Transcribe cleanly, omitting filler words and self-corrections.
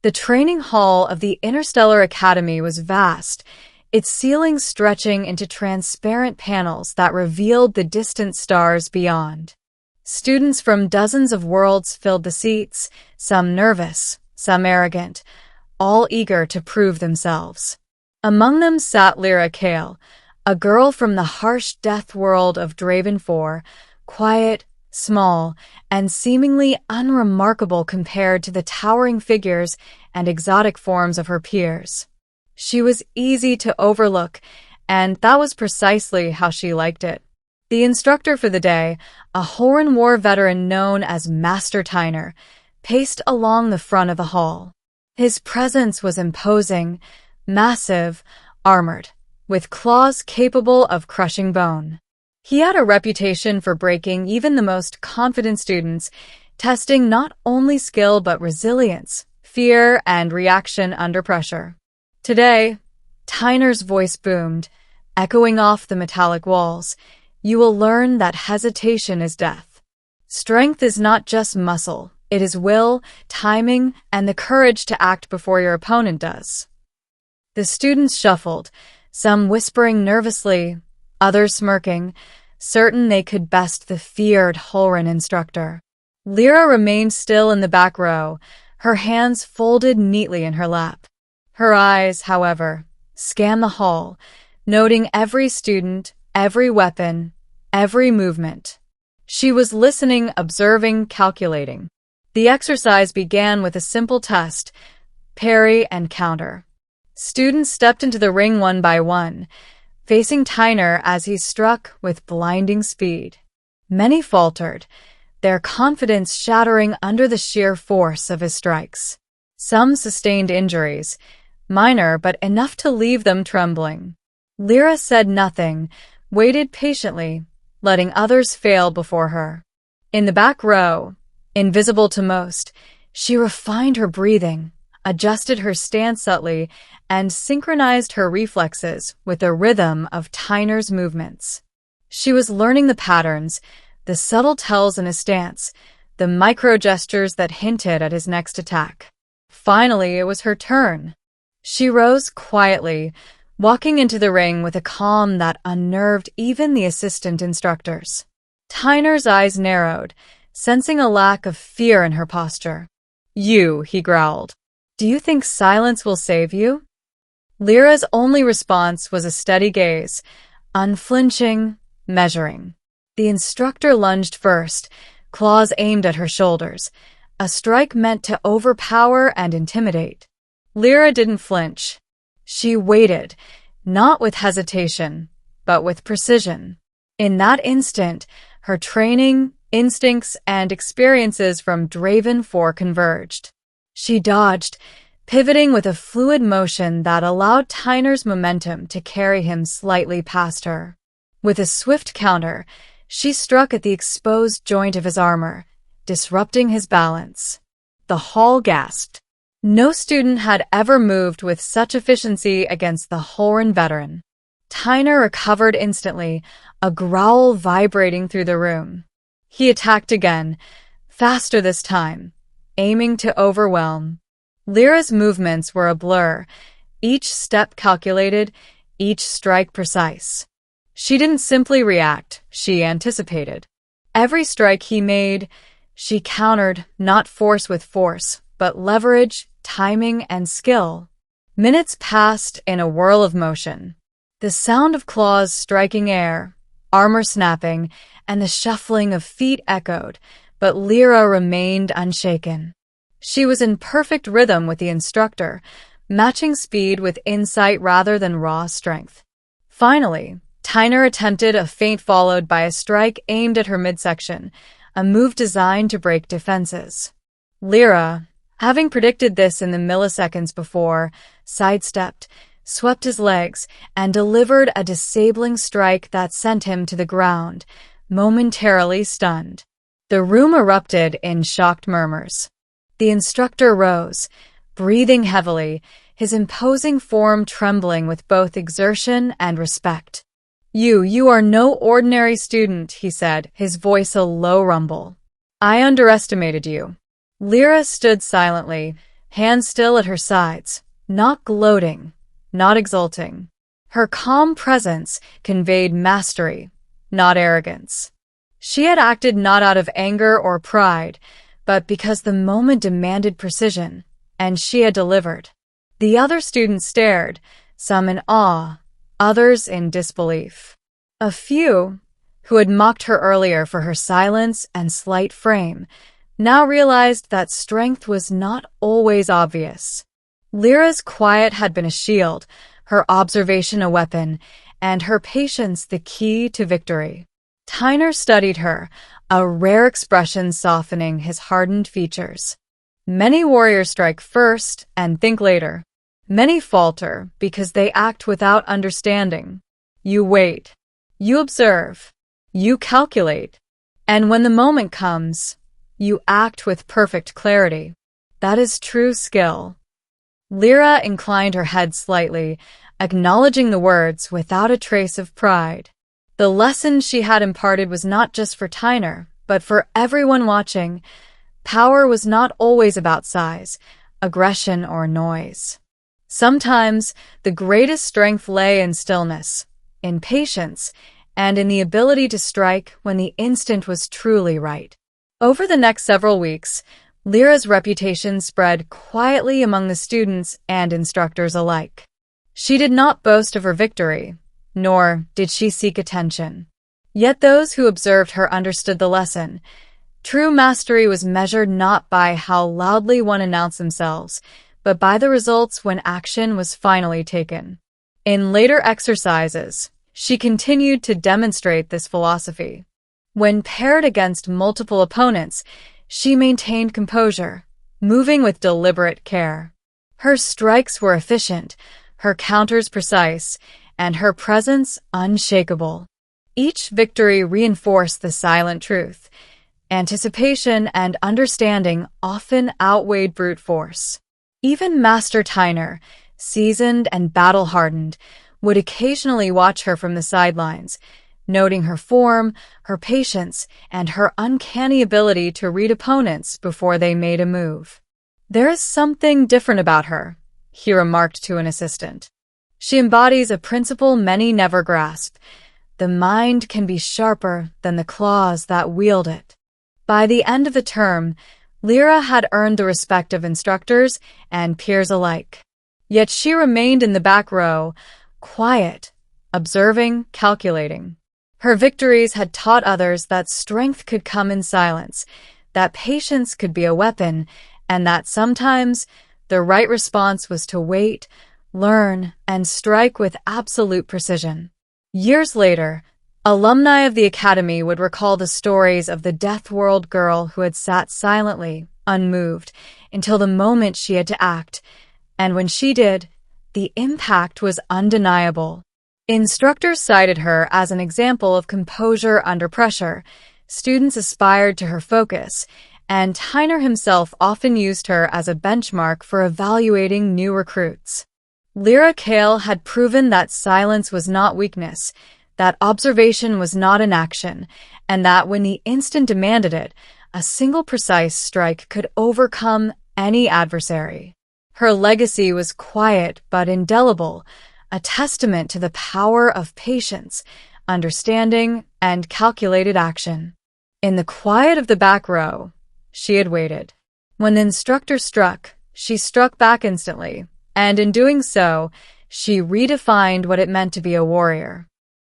The training hall of the Interstellar Academy was vast, its ceilings stretching into transparent panels that revealed the distant stars beyond. Students from dozens of worlds filled the seats, some nervous, some arrogant, all eager to prove themselves. Among them sat Lyra Kale, a girl from the harsh death world of Draven 4, quiet, small, and seemingly unremarkable compared to the towering figures and exotic forms of her peers. She was easy to overlook, and that was precisely how she liked it. The instructor for the day, a Horan War veteran known as Master Tyner, paced along the front of the hall. His presence was imposing, massive, armored, with claws capable of crushing bone. He had a reputation for breaking even the most confident students, testing not only skill but resilience, fear, and reaction under pressure. Today, Tyner's voice boomed, echoing off the metallic walls. You will learn that hesitation is death. Strength is not just muscle, it is will, timing, and the courage to act before your opponent does. The students shuffled, some whispering nervously, others smirking, certain they could best the feared Horan instructor. Lyra remained still in the back row, her hands folded neatly in her lap. Her eyes, however, scanned the hall, noting every student, every weapon, every movement. She was listening, observing, calculating. The exercise began with a simple test, parry and counter. Students stepped into the ring one by one, facing Tyner as he struck with blinding speed. Many faltered, their confidence shattering under the sheer force of his strikes. Some sustained injuries, minor but enough to leave them trembling. Lyra said nothing, waited patiently, letting others fail before her. In the back row, invisible to most, she refined her breathing, adjusted her stance subtly, and synchronized her reflexes with the rhythm of Tyner's movements. She was learning the patterns, the subtle tells in his stance, the micro-gestures that hinted at his next attack. Finally, it was her turn. She rose quietly, walking into the ring with a calm that unnerved even the assistant instructors. Tyner's eyes narrowed, sensing a lack of fear in her posture. "You," he growled. "Do you think silence will save you?" Lyra's only response was a steady gaze, unflinching, measuring. The instructor lunged first, claws aimed at her shoulders, a strike meant to overpower and intimidate. Lyra didn't flinch. She waited, not with hesitation, but with precision. In that instant, her training, instincts, and experiences from Draven 4 converged. She dodged, pivoting with a fluid motion that allowed Tyner's momentum to carry him slightly past her. With a swift counter, she struck at the exposed joint of his armor, disrupting his balance. The hall gasped. No student had ever moved with such efficiency against the Horan veteran. Tyner recovered instantly, a growl vibrating through the room. He attacked again, faster this time, aiming to overwhelm. Lyra's movements were a blur, each step calculated, each strike precise. She didn't simply react, she anticipated. Every strike he made, she countered, not force with force, but leverage, timing, and skill. Minutes passed in a whirl of motion. The sound of claws striking air, armor snapping, and the shuffling of feet echoed, but Lyra remained unshaken. She was in perfect rhythm with the instructor, matching speed with insight rather than raw strength. Finally, Tyner attempted a feint followed by a strike aimed at her midsection, a move designed to break defenses. Lyra, having predicted this in the milliseconds before, sidestepped, swept his legs, and delivered a disabling strike that sent him to the ground, momentarily stunned. The room erupted in shocked murmurs. The instructor rose, breathing heavily, his imposing form trembling with both exertion and respect. You are no ordinary student," he said, his voice a low rumble. "I underestimated you." Lyra stood silently, hands still at her sides, not gloating, not exulting. Her calm presence conveyed mastery, not arrogance. She had acted not out of anger or pride, but because the moment demanded precision, and she had delivered. The other students stared, some in awe, others in disbelief. A few, who had mocked her earlier for her silence and slight frame, now realized that strength was not always obvious. Lyra's quiet had been a shield, her observation a weapon, and her patience the key to victory. Tyner studied her, a rare expression softening his hardened features. Many warriors strike first and think later. Many falter because they act without understanding. You wait. You observe. You calculate. And when the moment comes, you act with perfect clarity. That is true skill. Lyra inclined her head slightly, acknowledging the words without a trace of pride. The lesson she had imparted was not just for Tyner, but for everyone watching. Power was not always about size, aggression, or noise. Sometimes the greatest strength lay in stillness, in patience, and in the ability to strike when the instant was truly right. Over the next several weeks, Lyra's reputation spread quietly among the students and instructors alike. She did not boast of her victory, nor did she seek attention. Yet those who observed her understood the lesson. True mastery was measured not by how loudly one announced themselves, but by the results when action was finally taken. In later exercises, she continued to demonstrate this philosophy. When paired against multiple opponents, she maintained composure, moving with deliberate care. Her strikes were efficient, her counters precise, and her presence unshakable. Each victory reinforced the silent truth. Anticipation and understanding often outweighed brute force. Even Master Tyner, seasoned and battle-hardened, would occasionally watch her from the sidelines, noting her form, her patience, and her uncanny ability to read opponents before they made a move. "There is something different about her," he remarked to an assistant. "She embodies a principle many never grasp. The mind can be sharper than the claws that wield it." By the end of the term, Lyra had earned the respect of instructors and peers alike. Yet she remained in the back row, quiet, observing, calculating. Her victories had taught others that strength could come in silence, that patience could be a weapon, and that sometimes the right response was to wait, learn, and strike with absolute precision. Years later, alumni of the Academy would recall the stories of the Death World girl who had sat silently, unmoved, until the moment she had to act, and when she did, the impact was undeniable. Instructors cited her as an example of composure under pressure. Students aspired to her focus, and Tyner himself often used her as a benchmark for evaluating new recruits. Lyra Kale had proven that silence was not weakness, that observation was not inaction, and that when the instant demanded it, a single precise strike could overcome any adversary. Her legacy was quiet but indelible, a testament to the power of patience, understanding, and calculated action. In the quiet of the back row, she had waited. When the instructor struck, she struck back instantly, and in doing so, she redefined what it meant to be a warrior.